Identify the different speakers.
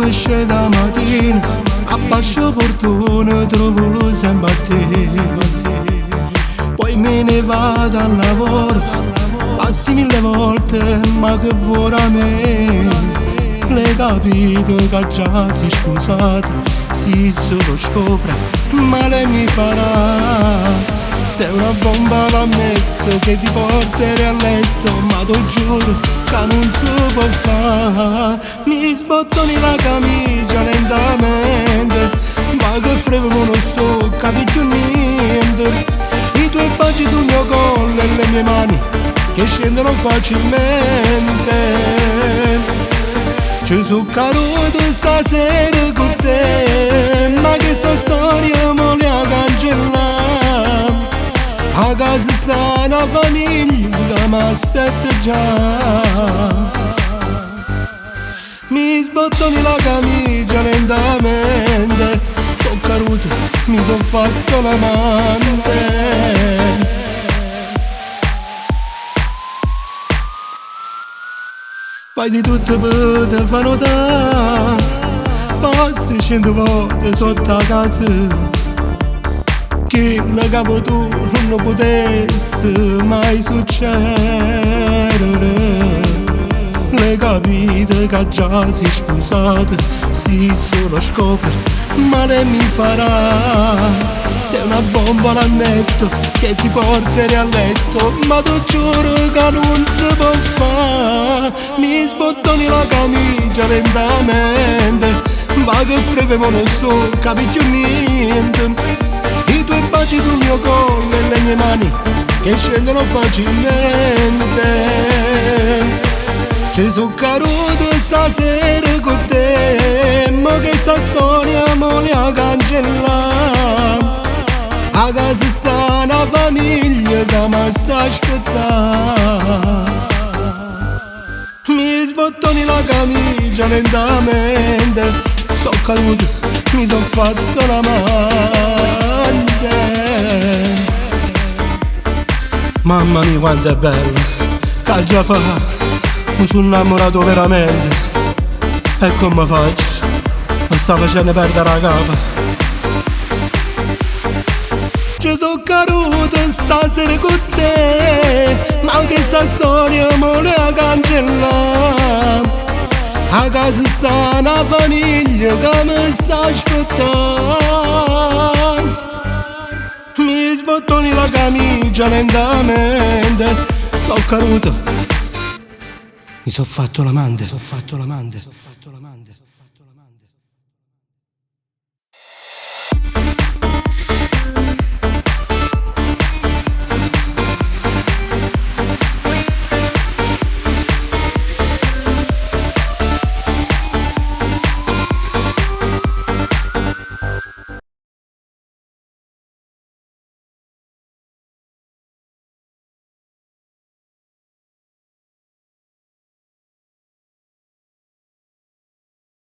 Speaker 1: mi scende la mattina, a pascio fortuna trovo sempre a te. Poi me ne vado al lavoro, passi 1000 volte, ma che vuole a me? L'hai capito che già si scusate, si solo scopre, ma lei mi farà. Sei una bomba, l'ammetto, che ti porterei a letto, ma ti giuro che non si può fare. Mi sbottoni la camicia lentamente, ma che frego non sto, capi più niente. I tuoi baci sul mio collo e le mie mani che scendono facilmente. Ci sono caduto stasera con te, ma che sta storia mo la cancellare. A casa sta una famiglia che mi aspetta già. Mi sbottoni la camicia lentamente, sono caduto, mi son fatto l'amante. Fai di tutto per te far notare, passi 100 volte sotto a casa, che la capo tu non potesse mai succedere. L'hai capito che già si scusate, si solo scopre, ma lei mi farà. Sei una bomba, l'ammetto, che ti porterei a letto, ma ti giuro che non si può fare. Mi sbottoni la camicia lentamente, ma che frego non sto, capi più niente. I tuoi baci sul mio collo e le mie mani che scendono facilmente. Ci sono caduto stasera con te, ma che sta storia mo la cancellare. A casa sta una famiglia che mi sta aspettando. Mi sbottoni la camicia lentamente, sto caduto, mi son fatto l'amante. Mamma mia quanto è bella, che già fa, mi sono innamorato veramente. E come faccio? Mi sta facendo perdere la capa. Ci sono caduto stasera con te, ma che sta storia mo la cancellare. A casa sta una famiglia che mi sta aspettando. Mi sbottoni la camicia lentamente, sto caduto, mi son fatto l'amante.